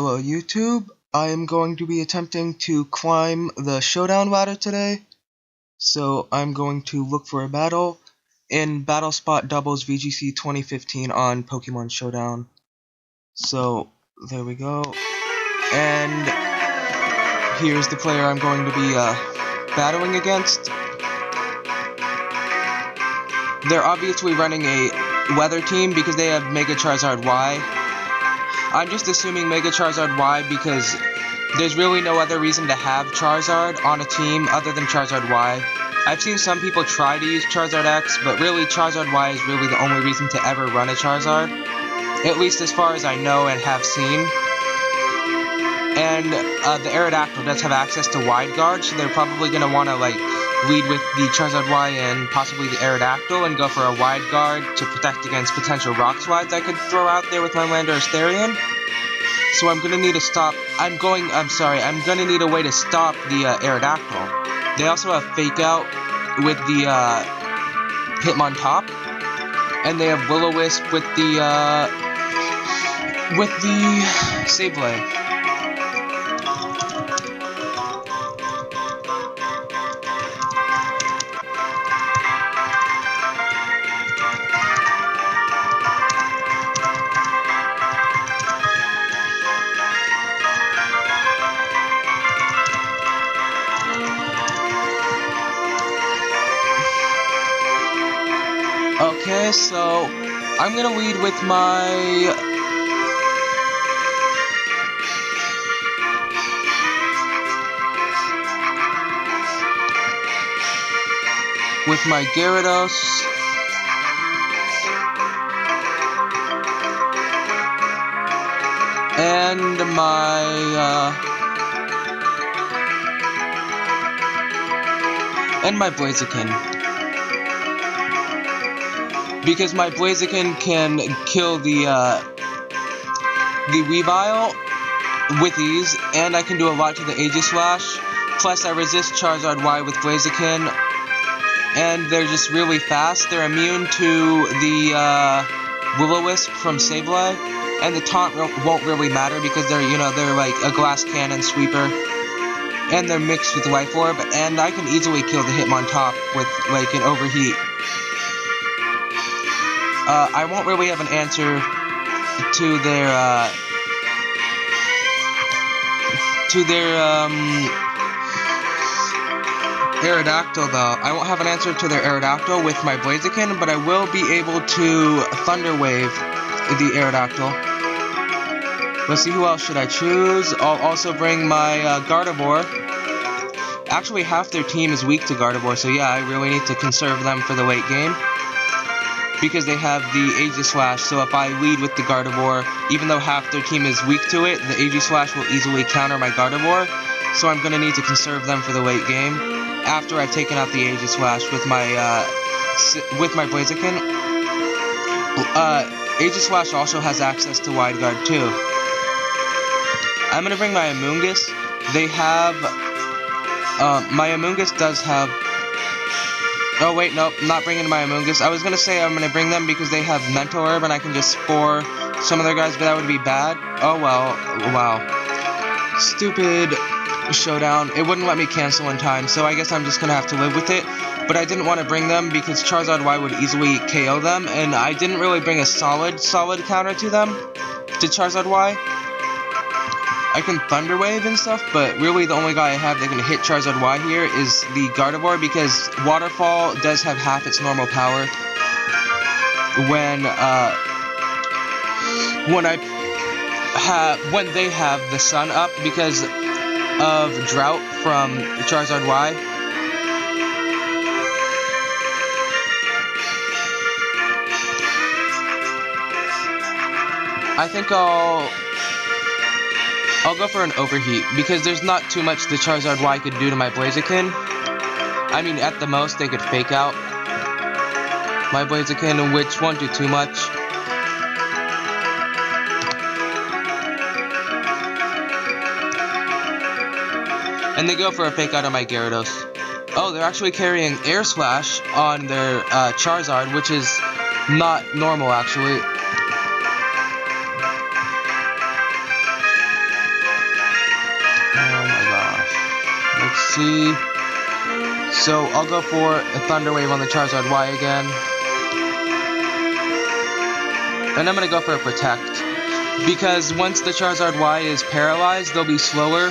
Hello YouTube, I am going to be attempting to climb the Showdown Ladder today. So I'm going to look for a battle in Battle Spot Doubles VGC 2015 on Pokemon Showdown. So there we go. And here's the player I'm going to be battling against. They're obviously running a weather team because they have Mega Charizard Y. I'm just assuming Mega Charizard Y because there's really no other reason to have Charizard on a team other than Charizard Y. I've seen some people try to use Charizard X, but really Charizard Y is really the only reason to ever run a Charizard. At least as far as I know and have seen. And the Aerodactyl does have access to Wide Guard, so they're probably going to want to lead with the Charizard Y and possibly the Aerodactyl and go for a Wide Guard to protect against potential Rock Slides I could throw out there with my Lander Asterion. So I'm gonna need to stop. I'm gonna need a way to stop the Aerodactyl. They also have Fake Out with the Hitmontop, and they have Will-O-Wisp with the Sableye. Okay, so I'm gonna lead with my Gyarados. And my Blaziken. Because my Blaziken can kill the Weavile with ease, and I can do a lot to the Aegislash. Plus, I resist Charizard Y with Blaziken, and they're just really fast. They're immune to the Will-O-Wisp from Sableye, and the taunt won't really matter because they're like a Glass Cannon Sweeper, and they're mixed with Life Orb, and I can easily kill the Hitmontop with like an Overheat. I won't really have an answer to their Aerodactyl though. I won't have an answer to their Aerodactyl with my Blaziken, but I will be able to Thunder Wave the Aerodactyl. Let's see, who else should I choose? I'll also bring my Gardevoir. Actually, half their team is weak to Gardevoir, so yeah, I really need to conserve them for the late game. Because they have the Aegislash, so if I lead with the Gardevoir, even though half their team is weak to it, the Aegislash will easily counter my Gardevoir, so I'm going to need to conserve them for the late game, after I've taken out the Aegislash with my Blaziken. Aegislash also has access to Wide Guard too. I'm going to bring my Amoonguss. They have, my Amoonguss does have, oh wait, nope, I'm not bringing my Amoonguss. I was gonna say I'm gonna bring them because they have Mental Herb and I can just spore some of their guys, but that would be bad. Oh well, wow. Stupid Showdown. It wouldn't let me cancel in time, so I guess I'm just gonna have to live with it. But I didn't want to bring them because Charizard Y would easily KO them, and I didn't really bring a solid counter to them, to Charizard Y. I can Thunder Wave and stuff, but really the only guy I have that can hit Charizard Y here is the Gardevoir, because Waterfall does have half its normal power when they have the sun up because of Drought from Charizard Y. I think I'll go for an Overheat, because there's not too much the Charizard Y could do to my Blaziken. I mean, at the most, they could Fake Out my Blaziken, which won't do too much. And they go for a Fake Out on my Gyarados. Oh, they're actually carrying Air Slash on their Charizard, which is not normal, actually. Oh my gosh. Let's see. So I'll go for a Thunder Wave on the Charizard Y again. And I'm going to go for a Protect. Because once the Charizard Y is paralyzed, they'll be slower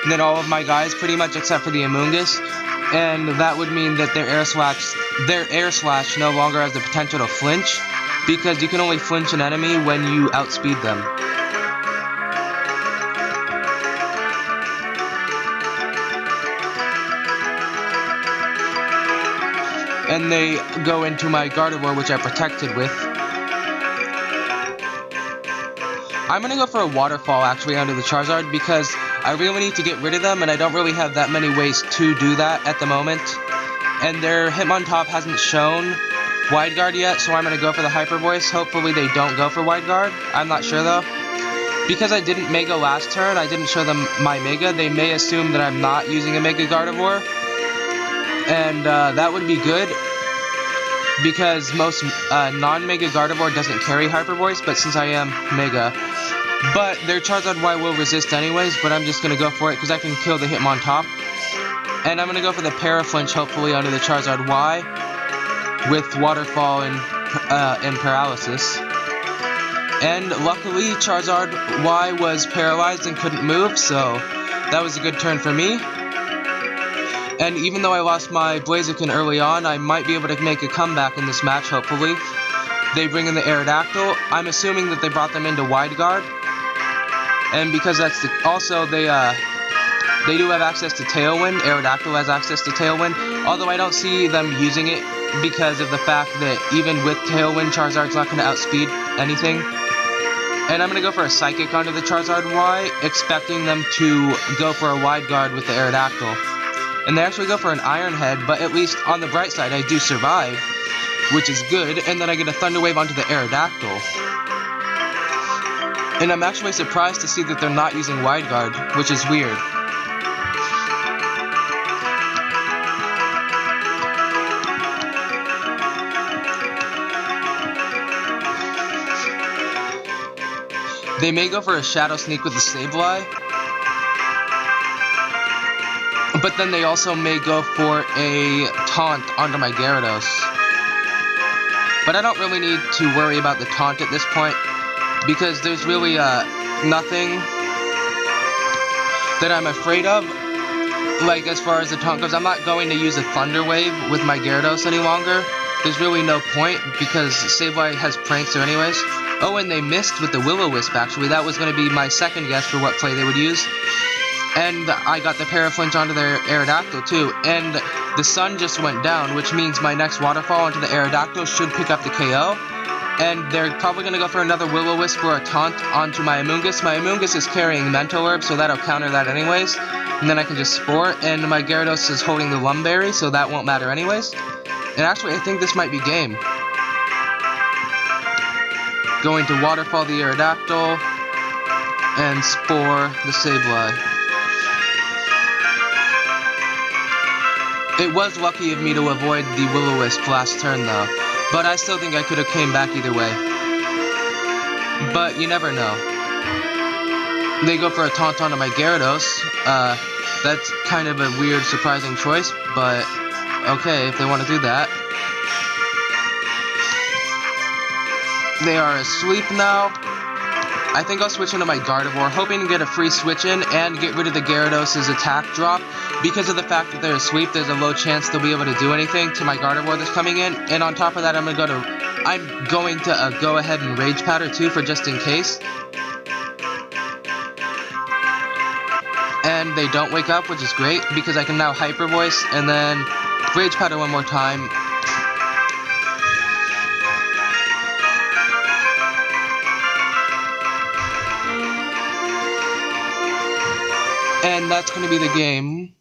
than all of my guys, pretty much except for the Amoonguss. And that would mean that their Air Slash no longer has the potential to flinch. Because you can only flinch an enemy when you outspeed them. And they go into my Gardevoir, which I protected with. I'm going to go for a Waterfall actually onto the Charizard because I really need to get rid of them and I don't really have that many ways to do that at the moment. And their Hitmontop hasn't shown Wide Guard yet, so I'm going to go for the Hyper Voice. Hopefully they don't go for Wide Guard. I'm not sure though. Because I didn't Mega last turn, I didn't show them my Mega. They may assume that I'm not using a Mega Gardevoir. And that would be good. Because most non-Mega Gardevoir doesn't carry Hyper Voice, but since I am Mega. But their Charizard Y will resist anyways, but I'm just going to go for it because I can kill the Hitmontop. And I'm going to go for the Paraflinch, hopefully, onto the Charizard Y with Waterfall and Paralysis. And luckily, Charizard Y was paralyzed and couldn't move, so that was a good turn for me. And even though I lost my Blaziken early on, I might be able to make a comeback in this match, hopefully. They bring in the Aerodactyl. I'm assuming that they brought them into Wide Guard. And because that's the... Also, they do have access to Tailwind. Aerodactyl has access to Tailwind. Although I don't see them using it because of the fact that even with Tailwind, Charizard's not going to outspeed anything. And I'm going to go for a Psychic onto the Charizard Y, expecting them to go for a Wide Guard with the Aerodactyl. And they actually go for an Iron Head, but at least on the bright side, I do survive, which is good. And then I get a Thunder Wave onto the Aerodactyl. And I'm actually surprised to see that they're not using Wide Guard, which is weird. They may go for a Shadow Sneak with the Sableye. But then they also may go for a Taunt onto my Gyarados. But I don't really need to worry about the Taunt at this point, because there's really nothing that I'm afraid of. Like, as far as the Taunt goes, I'm not going to use a Thunder Wave with my Gyarados any longer. There's really no point, because Sableye has Prankster anyways. Oh, and they missed with the Will-O-Wisp, actually. That was going to be my second guess for what play they would use. And I got the Paraflinch onto their Aerodactyl too. And the sun just went down, which means my next Waterfall onto the Aerodactyl should pick up the KO. And they're probably going to go for another Will-O-Wisp or a Taunt onto my Amoonguss. My Amoonguss is carrying Mental Herb, so that'll counter that anyways. And then I can just Spore. And my Gyarados is holding the Lumberry, so that won't matter anyways. And actually, I think this might be game. Going to Waterfall the Aerodactyl and Spore the Sableye. It was lucky of me to avoid the Will-O-Wisp last turn though, but I still think I could have came back either way. But you never know. They go for a Taunt onto my Gyarados. That's kind of a weird, surprising choice, but okay, if they want to do that. They are asleep now. I think I'll switch into my Gardevoir, hoping to get a free switch in and get rid of the Gyarados' attack drop. Because of the fact that they're asleep, there's a low chance they'll be able to do anything to my Gardevoir that's coming in. And on top of that, I'm going to go ahead and Rage Powder too for just in case. And they don't wake up, which is great because I can now Hyper Voice and then Rage Powder one more time. And that's going to be the game.